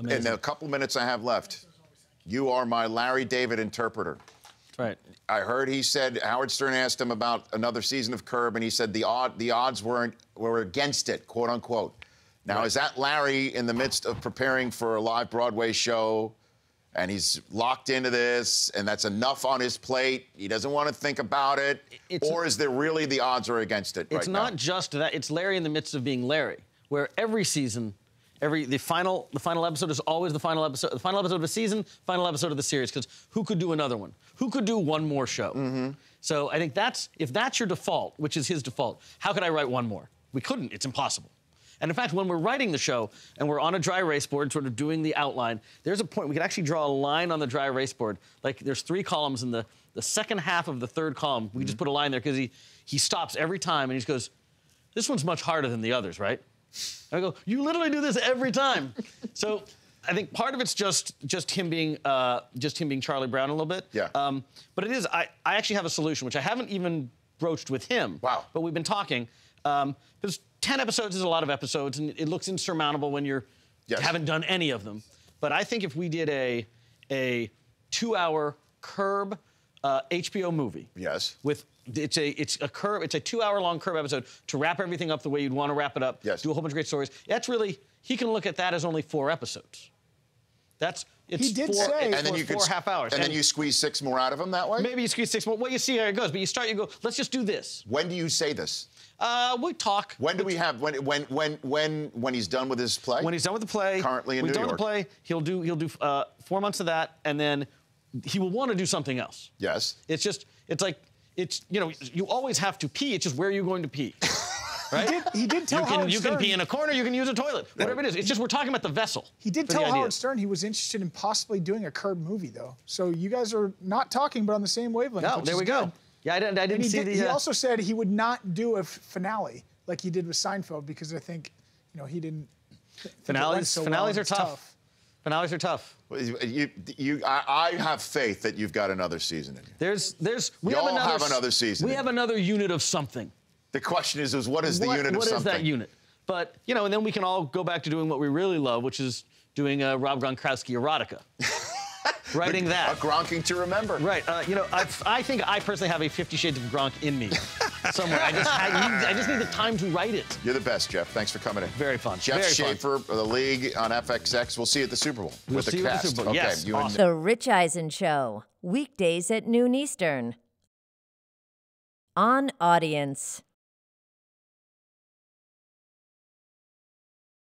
Amazing. in the couple minutes I have left, you are my Larry David interpreter. Right. I heard he said, Howard Stern asked him about another season of Curb, and he said the odds were against it, quote unquote. Now, right. Is that Larry in the midst of preparing for a live Broadway show, and he's locked into this, and that's enough on his plate, he doesn't want to think about it, or is there really the odds are against it It's right now? not just that. It's Larry in the midst of being Larry, where every season, the final episode is always the final episode of the season, final episode of the series, because who could do another one? Who could do one more show? Mm-hmm. So I think if that's your default, which is his default, how could I write one more? We couldn't. It's impossible. And in fact, when we're writing the show and we're on a dry erase board sort of doing the outline, there's a point we could actually draw a line on the dry erase board. Like there's 3 columns in the second half of the 3rd column. We just put a line there because he stops every time and he just goes, this one's much harder than the others, right? And I go, you literally do this every time. So I think part of it's just him being Charlie Brown a little bit. Yeah. But it is, I actually have a solution, which I haven't even broached with him. Wow. But we've been talking. Because 10 episodes is a lot of episodes, and it looks insurmountable when you haven't done any of them. But I think if we did a 2-hour Curb HBO movie. Yes. It's a 2-hour-long Curb episode to wrap everything up the way you'd want to wrap it up. Yes. Do a whole bunch of great stories. That's really, he can look at that as only 4 episodes. He did say, and then you could 4 half hours. And then you squeeze 6 more out of him that way? Maybe you squeeze 6 more. Well, you see how it goes. But you start, you go, let's just do this. When do you say this? We talk. When do we have, when he's done with his play? When he's done with the play. Currently in New York. When he's done with the play, he'll do 4 months of that, and then he will want to do something else. Yes. You always have to pee. It's just where you're going to pee. Right? He did tell Howard Stern. You can pee in a corner, you can use a toilet, whatever it is. It's just we're talking about the vessel. He did tell Howard Stern he was interested in possibly doing a Curb movie, though. So you guys are not talking, but on the same wavelength. No, there we go. Yeah, I didn't see the... He also said he would not do a finale like he did with Seinfeld because I think, he didn't... Finales are tough. Finales are tough. I have faith that you've got another season in you. We have another season. We have another unit of something. The question is what is the unit of something? What is that unit? But, and then we can all go back to doing what we really love, which is doing Rob Gronkowski erotica. Writing that. A Gronking to remember. Right. I think I personally have a 50 Shades of Gronk in me somewhere. I just need the time to write it. You're the best, Jeff. Thanks for coming in. Very fun. Jeff Schaffer, The League on FXX. We'll see you at the Super Bowl with the cast. We'll see you at the Super Bowl. Okay, yes, awesome. The Rich Eisen Show, weekdays at noon Eastern. On Audience.